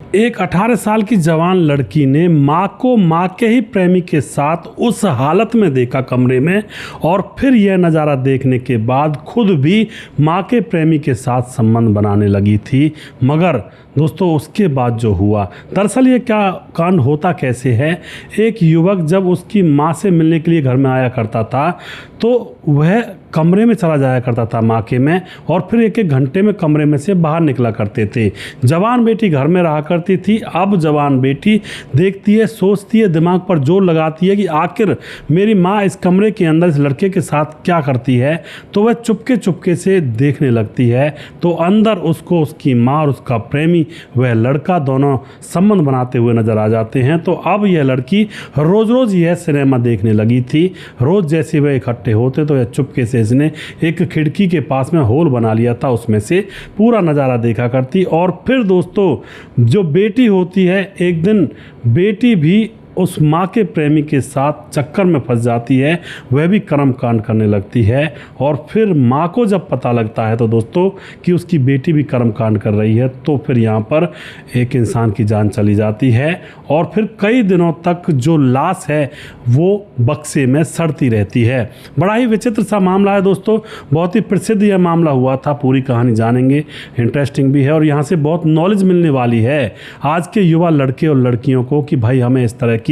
एक 18 साल की जवान लड़की ने मां को मां के ही प्रेमी के साथ उस हालत में देखा कमरे में, और फिर यह नज़ारा देखने के बाद खुद भी मां के प्रेमी के साथ संबंध बनाने लगी थी। मगर दोस्तों उसके बाद जो हुआ, दरअसल ये क्या कांड होता कैसे है। एक युवक जब उसकी मां से मिलने के लिए घर में आया करता था तो वह कमरे में चला जाया करता था मां के में, और फिर एक एक घंटे में कमरे में से बाहर निकला करते थे। जवान बेटी घर में रहा करती थी। अब जवान बेटी देखती है, सोचती है, दिमाग पर जोर लगाती है कि आखिर मेरी माँ इस कमरे के अंदर इस लड़के के साथ क्या करती है। तो वह चुपके चुपके से देखने लगती है, तो अंदर उसको उसकी माँ और उसका प्रेमी वह लड़का दोनों संबंध बनाते हुए नजर आ जाते हैं। तो अब यह लड़की रोज रोज यह सिनेमा देखने लगी थी। रोज जैसे वह इकट्ठे होते तो यह चुपके से इसने एक खिड़की के पास में होल बना लिया था, उसमें से पूरा नज़ारा देखा करती। और फिर दोस्तों जो बेटी होती है, एक दिन बेटी भी उस माँ के प्रेमी के साथ चक्कर में फंस जाती है, वह भी कर्म कांड करने लगती है। और फिर माँ को जब पता लगता है तो दोस्तों कि उसकी बेटी भी कर्म कांड कर रही है, तो फिर यहाँ पर एक इंसान की जान चली जाती है। और फिर कई दिनों तक जो लाश है वो बक्से में सड़ती रहती है। बड़ा ही विचित्र सा मामला है दोस्तों, बहुत ही प्रसिद्ध यह मामला हुआ था। पूरी कहानी जानेंगे, इंटरेस्टिंग भी है और यहाँ से बहुत नॉलेज मिलने वाली है आज के युवा लड़के और लड़कियों को कि भाई हमें इस तरह की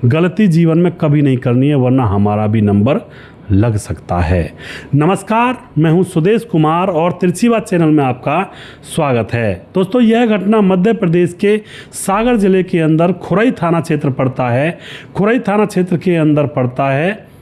गलती जीवन में कभी नहीं करनी है, वरना हमारा भी नंबर लग सकता है। नमस्कार, मैं हूं सुदेश कुमार और तिरछी बात चैनल में आपका स्वागत है। दोस्तों यह घटना मध्य प्रदेश के सागर जिले के अंदर खुरई थाना क्षेत्र पड़ता है। खुरई थाना क्षेत्र के अंदर पड़ता है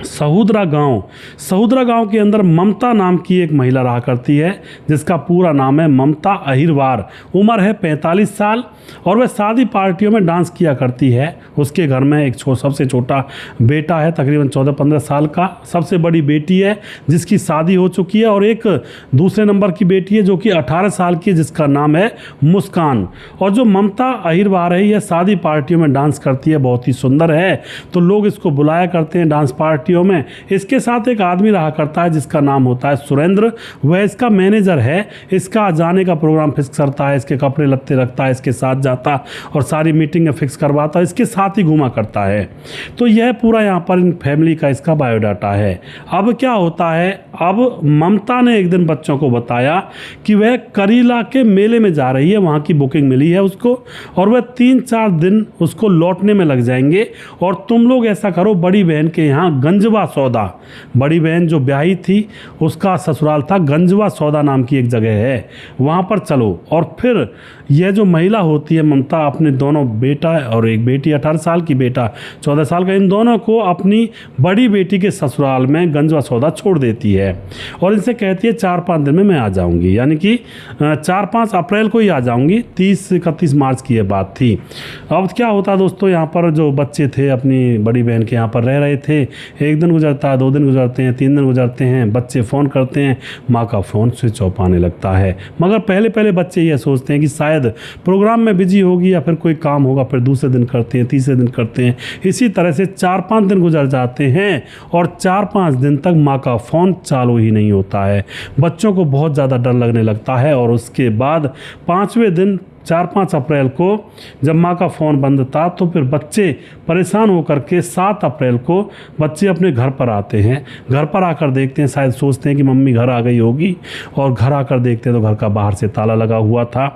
सहुद्रा गांव के अंदर ममता नाम की एक महिला रहा करती है, जिसका पूरा नाम है ममता अहिरवार। उम्र है 45 साल और वह शादी पार्टियों में डांस किया करती है। उसके घर में एक सबसे छोटा बेटा है, तकरीबन 14-15 साल का। सबसे बड़ी बेटी है जिसकी शादी हो चुकी है, और एक दूसरे नंबर की बेटी है जो कि 18 साल की है, जिसका नाम है मुस्कान। और जो ममता अहिरवार है यह शादी पार्टियों में डांस करती है, बहुत ही सुंदर है, तो लोग इसको बुलाया करते हैं डांस पार्टियों में। इसके साथ एक आदमी रहा करता है जिसका नाम होता है सुरेंद्र, वह इसका मैनेजर है। इसका जाने का प्रोग्राम फिक्स करता है, इसके कपड़े लत्ते रखता है, इसके साथ जाता और सारी मीटिंग फिक्स करवाता है, इसके साथ ही घूमा करता है। तो यह पूरा यहाँ पर इन फैमिली का इसका बायोडाटा है। अब क्या होता है, अब ममता ने एक दिन बच्चों को बताया कि वह करीला के मेले में जा रही है, वहाँ की बुकिंग मिली है उसको, और वह 3-4 दिन उसको लौटने में लग जाएंगे। और तुम लोग ऐसा करो, बड़ी बहन के यहाँ गंजवा सौदा, बड़ी बहन जो ब्याही थी उसका ससुराल था गंजवा सौदा नाम की एक जगह है, वहाँ पर चलो। और फिर यह जो महिला होती है ममता अपने दोनों बेटा और एक बेटी 18 साल की, बेटा 14 साल का, इन दोनों को अपनी बड़ी बेटी के ससुराल में गंजवा सौदा छोड़ देती है और इनसे कहती है 4-5 दिन में मैं आ जाऊंगी, यानी कि 4-5 अप्रैल को ही आ जाऊंगी। 30-31 मार्च की यह बात थी। अब क्या होता है दोस्तों, यहाँ पर जो बच्चे थे अपनी बड़ी बहन के यहाँ पर रह रहे थे। एक दिन गुजरता है, 2 दिन गुजरते हैं, 3 दिन गुजरते हैं, बच्चे फ़ोन करते हैं, माँ का फ़ोन स्विच ऑफ आने लगता है। मगर पहले पहले बच्चे यह सोचते हैं कि शायद प्रोग्राम में बिजी होगी या फिर कोई काम होगा, फिर दूसरे दिन करते हैं, तीसरे दिन करते हैं। इसी तरह से 4-5 दिन गुजर जाते हैं और 4-5 दिन तक माँ का फ़ोन चालू ही नहीं होता है। बच्चों को बहुत ज़्यादा डर लगने लगता है और उसके बाद 5वें दिन 4-5 अप्रैल को जब माँ का फ़ोन बंद था, तो फिर बच्चे परेशान होकर के 7 अप्रैल को बच्चे अपने घर पर आते हैं। घर पर आकर देखते हैं, शायद सोचते हैं कि मम्मी घर आ गई होगी, और घर आकर देखते हैं तो घर का बाहर से ताला लगा हुआ था।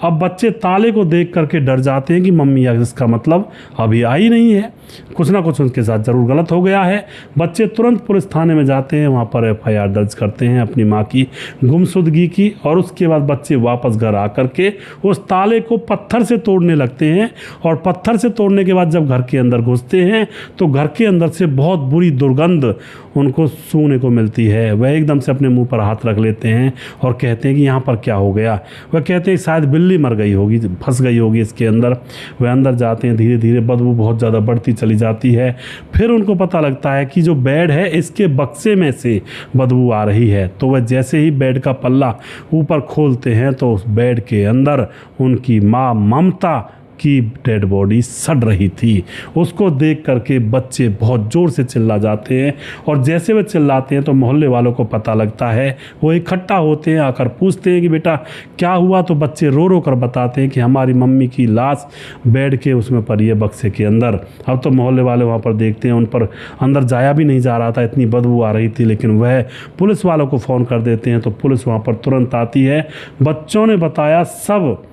अब बच्चे ताले को देख करके डर जाते हैं कि मम्मी इसका मतलब अभी आई नहीं है, कुछ ना कुछ उनके साथ ज़रूर गलत हो गया है। बच्चे तुरंत पुलिस थाने में जाते हैं, वहाँ पर FIR दर्ज करते हैं अपनी माँ की गुमशुदगी की, और उसके बाद बच्चे वापस घर आकर के उस ताले को पत्थर से तोड़ने लगते हैं। और पत्थर से तोड़ने के बाद जब घर के अंदर घुसते हैं तो घर के अंदर से बहुत बुरी दुर्गंध उनको सूंघने को मिलती है। वह एकदम से अपने मुंह पर हाथ रख लेते हैं और कहते हैं कि यहाँ पर क्या हो गया। वह कहते हैं शायद बिल्ली मर गई होगी, फंस गई होगी इसके अंदर। वह अंदर जाते हैं, धीरे धीरे बदबू बहुत ज़्यादा बढ़ती चली जाती है। फिर उनको पता लगता है कि जो बेड है इसके बक्से में से बदबू आ रही है। तो वह जैसे ही बेड का पल्ला ऊपर खोलते हैं तो उस बेड के अंदर उनकी माँ ममता की डेड बॉडी सड़ रही थी। उसको देख करके बच्चे बहुत ज़ोर से चिल्ला जाते हैं और जैसे वे चिल्लाते हैं तो मोहल्ले वालों को पता लगता है। वो इकट्ठा होते हैं, आकर पूछते हैं कि बेटा क्या हुआ। तो बच्चे रो रो कर बताते हैं कि हमारी मम्मी की लाश बेड के उसमें पड़ी है, बक्से के अंदर। अब तो मोहल्ले वाले वहाँ पर देखते हैं, उन पर अंदर जाया भी नहीं जा रहा था, इतनी बदबू आ रही थी। लेकिन वह पुलिस वालों को फ़ोन कर देते हैं तो पुलिस वहाँ पर तुरंत आती है। बच्चों ने बताया सब,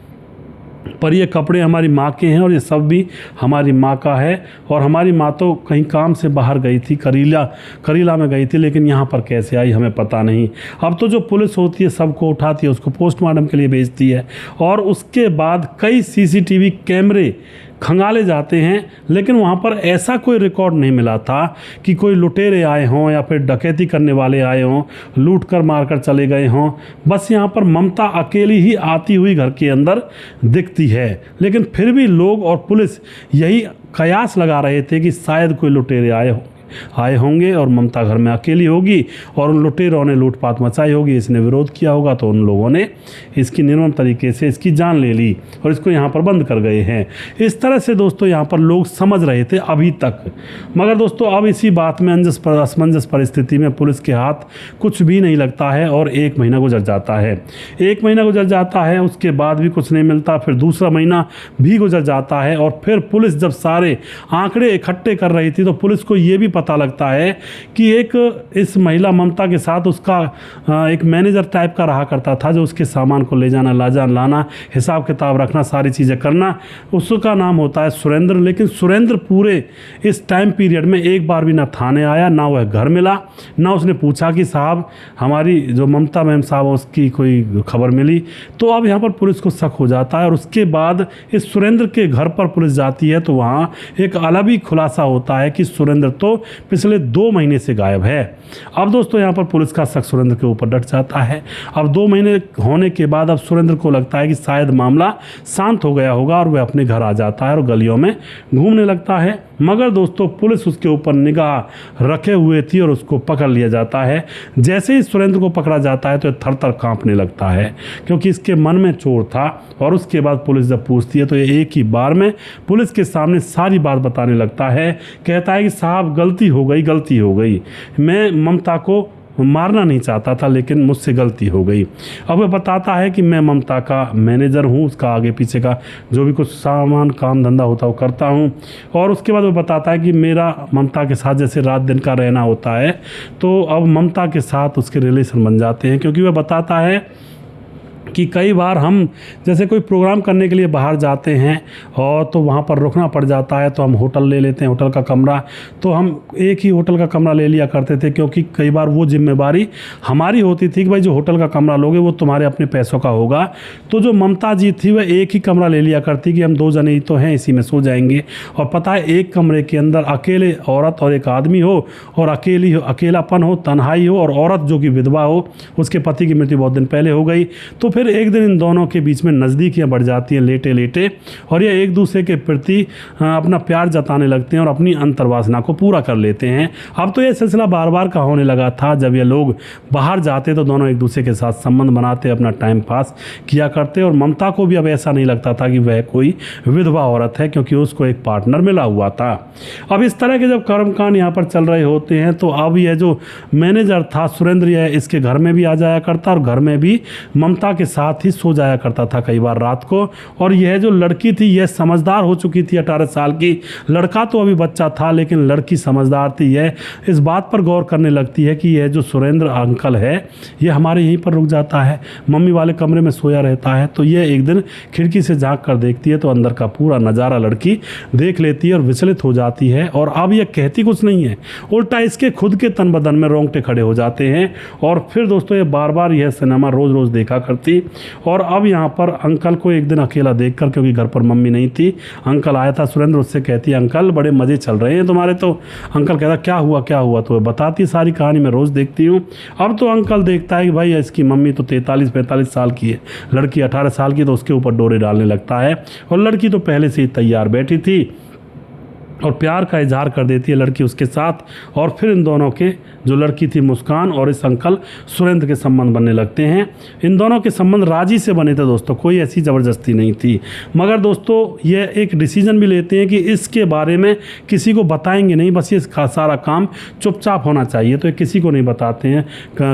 पर ये कपड़े हमारी माँ के हैं और ये सब भी हमारी माँ का है, और हमारी माँ तो कहीं काम से बाहर गई थी, करीला में गई थी, लेकिन यहाँ पर कैसे आई हमें पता नहीं। अब तो जो पुलिस होती है सबको उठाती है, उसको पोस्टमार्टम के लिए भेजती है, और उसके बाद कई सीसीटीवी कैमरे खंगाले जाते हैं, लेकिन वहाँ पर ऐसा कोई रिकॉर्ड नहीं मिला था कि कोई लुटेरे आए हों या फिर डकैती करने वाले आए हों, लूट कर मार कर चले गए हों। बस यहाँ पर ममता अकेली ही आती हुई घर के अंदर दिखती है। लेकिन फिर भी लोग और पुलिस यही कयास लगा रहे थे कि शायद कोई लुटेरे आए होंगे और ममता घर में अकेली होगी और उन लुटेरों ने लूटपाट मचाई होगी, इसने विरोध किया होगा, तो उन लोगों ने इसकी निर्मम तरीके से इसकी जान ले ली और इसको यहाँ पर बंद कर गए हैं। इस तरह से दोस्तों यहाँ पर लोग समझ रहे थे अभी तक। मगर दोस्तों अब इसी बात में असमंजस परिस्थिति में पुलिस के हाथ कुछ भी नहीं लगता है और 1 महीना गुजर जाता है। 1 महीना गुजर जाता है, उसके बाद भी कुछ नहीं मिलता। फिर दूसरा महीना भी गुजर जाता है और फिर पुलिस जब सारे आंकड़े इकट्ठे कर रही थी तो पुलिस को ये भी पता लगता है कि एक इस महिला ममता के साथ उसका एक मैनेजर टाइप का रहा करता था, जो उसके सामान को ले जाना लाना, हिसाब किताब रखना, सारी चीज़ें करना। उसका नाम होता है सुरेंद्र। लेकिन सुरेंद्र पूरे इस टाइम पीरियड में एक बार भी ना थाने आया, ना वह घर मिला, ना उसने पूछा कि साहब हमारी जो ममता मैम साहब उसकी कोई खबर मिली। तो अब यहाँ पर पुलिस को शक हो जाता है और उसके बाद इस सुरेंद्र के घर पर पुलिस जाती है तो वहाँ एक अलग ही खुलासा होता है कि सुरेंद्र तो पिछले 2 महीने से गायब है। अब दोस्तों यहाँ पर पुलिस का शक सुरेंद्र के ऊपर डट जाता है। अब 2 महीने होने के बाद अब सुरेंद्र को लगता है कि शायद मामला शांत हो गया होगा और वह अपने घर आ जाता है और गलियों में घूमने लगता है। मगर दोस्तों पुलिस उसके ऊपर निगाह रखे हुए थी और उसको पकड़ लिया जाता है। जैसे ही सुरेंद्र को पकड़ा जाता है तो थर थर कांपने लगता है, क्योंकि इसके मन में चोर था। और उसके बाद पुलिस जब पूछती है तो ये एक ही बार में पुलिस के सामने सारी बात बताने लगता है। कहता है कि साहब गलती हो गई, मैं ममता को मारना नहीं चाहता था लेकिन मुझसे गलती हो गई। अब वह बताता है कि मैं ममता का मैनेजर हूँ, उसका आगे पीछे का जो भी कुछ सामान काम धंधा होता है वो करता हूँ। और उसके बाद वो बताता है कि मेरा ममता के साथ जैसे रात दिन का रहना होता है, तो अब ममता के साथ उसके रिलेशन बन जाते हैं। क्योंकि वह बताता है कि कई बार हम जैसे कोई प्रोग्राम करने के लिए बाहर जाते हैं और तो वहाँ पर रुकना पड़ जाता है, तो हम होटल ले लेते हैं, होटल का कमरा। तो हम एक ही होटल का कमरा ले लिया करते थे, क्योंकि कई बार वो जिम्मेवारी हमारी होती थी कि भाई जो होटल का कमरा लोगे वो तुम्हारे अपने पैसों का होगा। तो जो ममता जी थी वह एक ही कमरा ले लिया करती कि हम 2 जने ही तो हैं, इसी में सो जाएंगे। और पता है एक कमरे के अंदर अकेले औरत और एक आदमी हो और अकेलापन हो, तन्हाई हो, और औरत जो कि विधवा हो, उसके पति की मृत्यु बहुत दिन पहले हो गई। तो फिर एक दिन इन दोनों के बीच में नज़दीकियाँ बढ़ जाती हैं लेटे लेटे, और ये एक दूसरे के प्रति अपना प्यार जताने लगते हैं और अपनी अंतर्वासना को पूरा कर लेते हैं। अब तो ये सिलसिला बार बार का होने लगा था। जब ये लोग बाहर जाते तो दोनों एक दूसरे के साथ संबंध बनाते, अपना टाइम पास किया करते। और ममता को भी अब ऐसा नहीं लगता था कि वह कोई विधवा औरत है, क्योंकि उसको एक पार्टनर मिला हुआ था। अब इस तरह के जब कर्मकांड यहाँ पर चल रहे होते हैं तो अब यह जो मैनेजर था सुरेंद्र, यह इसके घर में भी आ जाया करता और घर में भी ममता के साथ ही सो जाया करता था कई बार रात को। और यह जो लड़की थी यह समझदार हो चुकी थी, 18 साल की। लड़का तो अभी बच्चा था लेकिन लड़की समझदार थी। यह इस बात पर गौर करने लगती है कि यह जो सुरेंद्र अंकल है यह हमारे यहीं पर रुक जाता है, मम्मी वाले कमरे में सोया रहता है। तो यह एक दिन खिड़की से झांक कर देखती है तो अंदर का पूरा नज़ारा लड़की देख लेती है और विचलित हो जाती है। और अब यह कहती कुछ नहीं है, उल्टा इसके खुद के तन बदन में रोंगटे खड़े हो जाते हैं। और फिर दोस्तों ये बार बार यह सिनेमा रोज़ रोज़ देखा करती। और अब यहाँ पर अंकल को एक दिन अकेला देखकर, क्योंकि घर पर मम्मी नहीं थी, अंकल आया था सुरेंद्र, उससे कहती है अंकल बड़े मज़े चल रहे हैं तुम्हारे। तो अंकल कहता क्या हुआ तो बताती सारी कहानी, मैं रोज़ देखती हूँ। अब तो अंकल देखता है कि भाई इसकी मम्मी तो 43-45 साल की है, लड़की 18 साल की, तो उसके ऊपर डोरे डालने लगता है। और लड़की तो पहले से ही तैयार बैठी थी। और प्यार का इजहार कर देती है लड़की उसके साथ। और फिर इन दोनों के, जो लड़की थी मुस्कान और इस अंकल सुरेंद्र के संबंध बनने लगते हैं। इन दोनों के संबंध राजी से बने थे दोस्तों, कोई ऐसी ज़बरदस्ती नहीं थी। मगर दोस्तों ये एक डिसीजन भी लेते हैं कि इसके बारे में किसी को बताएंगे नहीं, बस ये सारा काम चुपचाप होना चाहिए। तो ये किसी को नहीं बताते हैं,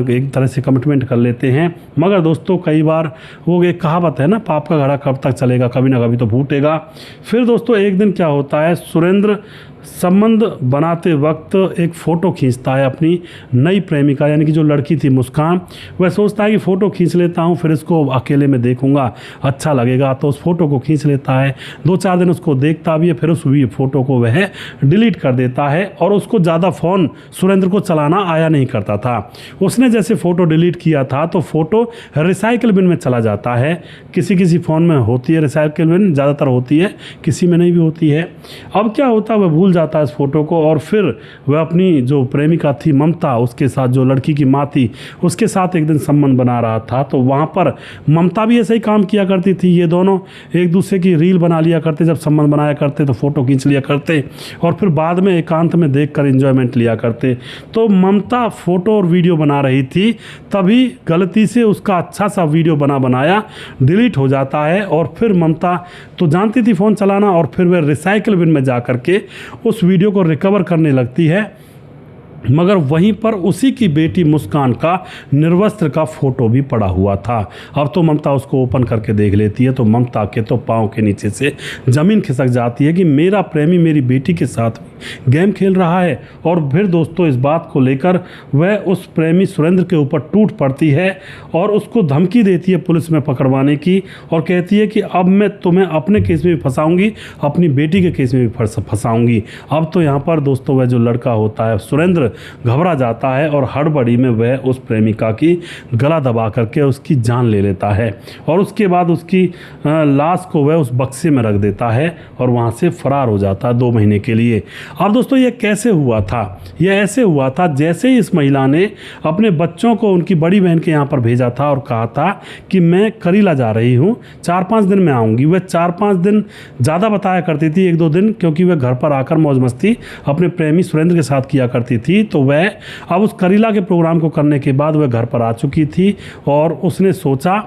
एक तरह से कमिटमेंट कर लेते हैं। मगर दोस्तों कई बार वो एक कहावत है ना, पाप का घड़ा कब तक चलेगा, कभी ना कभी तो फूटेगा। फिर दोस्तों एक दिन क्या होता है, सुरेंद्र संबंध बनाते वक्त एक फ़ोटो खींचता है अपनी नई प्रेमिका, यानी कि जो लड़की थी मुस्कान। वह सोचता है कि फ़ोटो खींच लेता हूँ, फिर इसको अकेले में देखूंगा, अच्छा लगेगा। तो उस फ़ोटो को खींच लेता है, 2-4 दिन उसको देखता भी है, फिर उस फ़ोटो को वह डिलीट कर देता है। और उसको ज़्यादा फ़ोन सुरेंद्र को चलाना आया नहीं करता था। उसने जैसे फ़ोटो डिलीट किया था तो फ़ोटो रिसाइकिल बिन में चला जाता है। किसी किसी फ़ोन में होती है रिसाइकिल बिन, ज़्यादातर होती है, किसी में नहीं भी होती है। अब क्या होता है, वह भूल जाता है इस फोटो को। और फिर वह अपनी जो प्रेमिका थी ममता, उसके साथ, जो लड़की की माँ थी, उसके साथ एक दिन संबंध बना रहा था। तो वहाँ पर ममता भी ऐसे ही काम किया करती थी। ये दोनों एक दूसरे की रील बना लिया करते, जब संबंध बनाया करते तो फ़ोटो खींच लिया करते और फिर बाद में एकांत में देखकर एंजॉयमेंट लिया करते। तो ममता फ़ोटो और वीडियो बना रही थी, तभी गलती से उसका अच्छा सा वीडियो बनाया डिलीट हो जाता है। और फिर ममता तो जानती थी फ़ोन चलाना, और फिर वह रिसाइकिल बिन में जा करके उस वीडियो को रिकवर करने लगती है। मगर वहीं पर उसी की बेटी मुस्कान का निर्वस्त्र का फोटो भी पड़ा हुआ था। अब तो ममता उसको ओपन करके देख लेती है, तो ममता के तो पाँव के नीचे से ज़मीन खिसक जाती है कि मेरा प्रेमी मेरी बेटी के साथ गेम खेल रहा है। और फिर दोस्तों इस बात को लेकर वह उस प्रेमी सुरेंद्र के ऊपर टूट पड़ती है और उसको धमकी देती है पुलिस में पकड़वाने की, और कहती है कि अब मैं तुम्हें अपने केस में भी फंसाऊंगी, अपनी बेटी के केस में भी फंसाऊंगी। अब तो यहाँ पर दोस्तों वह जो लड़का होता है सुरेंद्र घबरा जाता है और हड़बड़ी में वह उस प्रेमिका की गला दबा करके उसकी जान ले लेता है। और उसके बाद उसकी लाश को वह उस बक्से में रख देता है और वहाँ से फरार हो जाता है 2 महीने के लिए। अब दोस्तों ये कैसे हुआ था? यह ऐसे हुआ था जैसे ही इस महिला ने अपने बच्चों को उनकी बड़ी बहन के यहाँ पर भेजा था और कहा था कि मैं करीला जा रही हूँ, 4-5 दिन में आऊँगी। वह 4-5 दिन ज़्यादा बताया करती थी, 1-2 दिन, क्योंकि वह घर पर आकर मौज मस्ती अपने प्रेमी सुरेंद्र के साथ किया करती थी। तो वह अब उस करीला के प्रोग्राम को करने के बाद वह घर पर आ चुकी थी और उसने सोचा,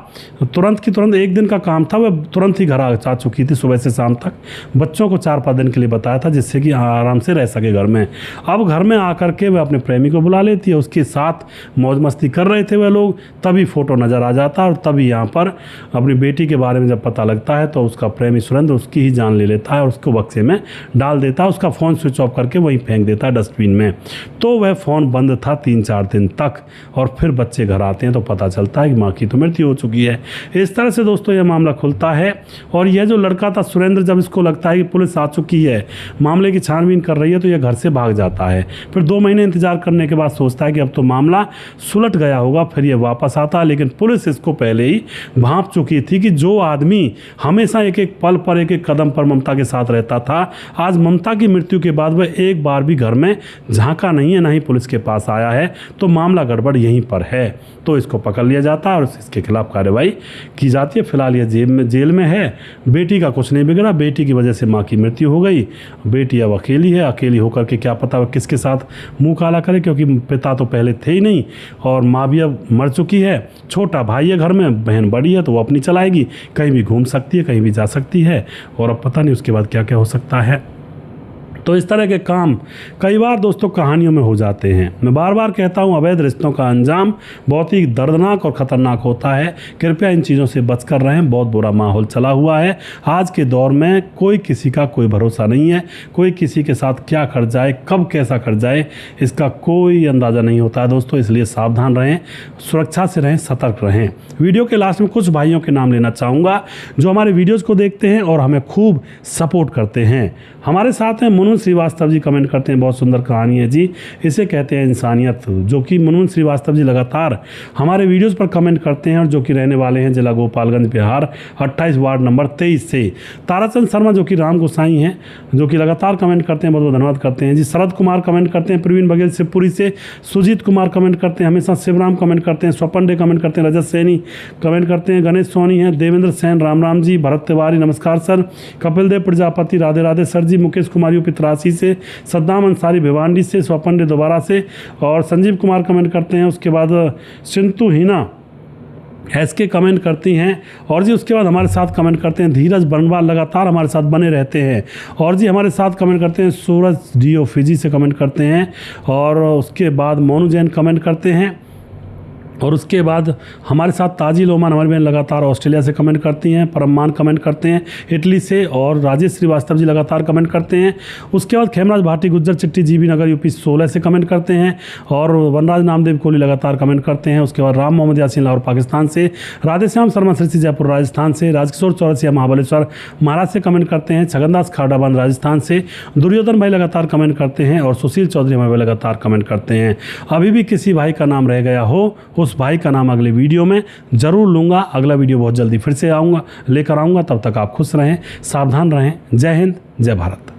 तुरंत की तुरंत 1 दिन का काम था, वह तुरंत ही घर आ चुकी थी सुबह से शाम तक। बच्चों को 4-5 दिन के लिए बताया था जिससे कि आराम से रह सके घर में। अब घर में आकर के वह अपने प्रेमी को बुला लेती है, उसके साथ मौज मस्ती कर रहे थे वह लोग, तभी फोटो नज़र आ जाता है। और तभी यहाँ पर अपनी बेटी के बारे में जब पता लगता है तो उसका प्रेमी सुरेंद्र उसकी ही जान ले लेता है और उसको बक्से में डाल देता है। उसका फ़ोन स्विच ऑफ करके वहीं फेंक देता है डस्टबिन में। तो वह फ़ोन बंद था 3-4 दिन तक। और फिर बच्चे घर आते हैं तो पता चलता है कि माँ की तो मृत्यु हो चुकी है। इस तरह से दोस्तों यह मामला खुलता है। और यह जो लड़का था सुरेंद्र, जब इसको लगता है कि पुलिस आ चुकी है, मामले की छानबीन कर रही है, तो यह घर से भाग जाता है। फिर 2 महीने इंतजार करने के बाद सोचता है कि अब तो मामला सुलट गया होगा, फिर यह वापस आता है। लेकिन पुलिस इसको पहले ही भांप चुकी थी कि जो आदमी हमेशा एक-एक पल पर, एक-एक कदम पर ममता के साथ रहता था, आज ममता की मृत्यु के बाद वह एक बार भी घर में झांका नहीं है, ना ही पुलिस के पास आया है। तो मामला गड़बड़ यहीं पर है। तो इसको पकड़ लिया जाता है और इसके खिलाफ कार्रवाई की जाती है। फिलहाल यह जेल में है। बेटी का कुछ नहीं बिगड़ा, बेटी की वजह से माँ की मृत्यु हो गई। बेटी अब अकेली है, अकेली होकर के क्या पता किसके साथ मुंह काला करे, क्योंकि पिता तो पहले थे ही नहीं और माँ भी अब मर चुकी है। छोटा भाई है घर में, बहन बड़ी है तो वो अपनी चलाएगी, कहीं भी घूम सकती है, कहीं भी जा सकती है, और अब पता नहीं उसके बाद क्या क्या हो सकता है। तो इस तरह के काम कई बार दोस्तों कहानियों में हो जाते हैं। मैं बार बार कहता हूँ, अवैध रिश्तों का अंजाम बहुत ही दर्दनाक और ख़तरनाक होता है। कृपया इन चीज़ों से बच कर रहें। बहुत बुरा माहौल चला हुआ है आज के दौर में। कोई किसी का कोई भरोसा नहीं है। कोई किसी के साथ क्या कर जाए, कब कैसा कर जाए, इसका कोई अंदाज़ा नहीं होता है दोस्तों। इसलिए सावधान रहें, सुरक्षा से रहें, सतर्क रहें। वीडियो के लास्ट में कुछ भाइयों के नाम लेना चाहूँगा जो हमारे वीडियोज़ को देखते हैं और हमें खूब सपोर्ट करते हैं। हमारे साथ हैं मुनमुन श्रीवास्तव जी, कमेंट करते हैं बहुत सुंदर कहानी है जी, इसे कहते हैं इंसानियत। जो कि मुनमुन श्रीवास्तव जी लगातार हमारे वीडियोस पर कमेंट करते हैं और जो कि रहने वाले हैं जिला गोपालगंज बिहार 28 वार्ड नंबर 23 से। ताराचंद शर्मा जो कि राम गोसाई हैं, जो कि लगातार कमेंट करते हैं, बहुत बहुत धन्यवाद करते हैं जी। शरद कुमार कमेंट करते हैं, प्रवीण बघेल शिवपुरी से, सुजीत कुमार कमेंट करते हैं हमेशा, शिवराम कमेंट करते हैं, स्वपन डे कमेंट करते हैं, रजत सैनी कमेंट करते हैं, गणेश सोनी हैं, देवेंद्र सैन, राम राम जी, भरत तिवारी नमस्कार सर, कपिल देव प्रजापति राधे राधे सर जी, मुकेश कुमार यूपी 83 से, सद्दाम अंसारी भिवांडी से, स्वपन दोबारा से, और संजीव कुमार कमेंट करते हैं। उसके बाद सिंतु हिना के कमेंट करती हैं। और जी उसके बाद हमारे साथ कमेंट करते हैं धीरज बनवाल, लगातार हमारे साथ बने रहते हैं। और जी हमारे साथ कमेंट करते हैं सूरज डीओ फिजी से कमेंट करते हैं। और उसके बाद मोनू जैन कमेंट करते हैं। और उसके बाद हमारे साथ ताजी लोमान हमारी बहन लगातार ऑस्ट्रेलिया से कमेंट करती हैं। परमान कमेंट करते हैं इटली से। और राजेश श्रीवास्तव जी लगातार कमेंट करते हैं। उसके बाद खेमराज भाटी गुज्जर चिट्टी जीबी नगर यूपी 16 से कमेंट करते हैं। और वनराज नामदेव कोहली लगातार कमेंट करते हैं। उसके बाद राम मोहम्मद यासीन लाहौर पाकिस्तान से, राधेश्याम शर्मा सृष्टि जयपुर राजस्थान से, राजकिशोर चौरसिया महाबलेश्वर महाराज से कमेंट करते हैं। छगनदास खाडाबान राजस्थान से, दुर्योधन भाई लगातार कमेंट करते हैं। और सुशील चौधरी हमारे लगातार कमेंट करते हैं। अभी भी किसी भाई का नाम रह गया हो, उस भाई का नाम अगले वीडियो में ज़रूर लूँगा। अगला वीडियो बहुत जल्दी फिर से लेकर आऊँगा। तब तक आप खुश रहें, सावधान रहें। जय हिंद, जय भारत।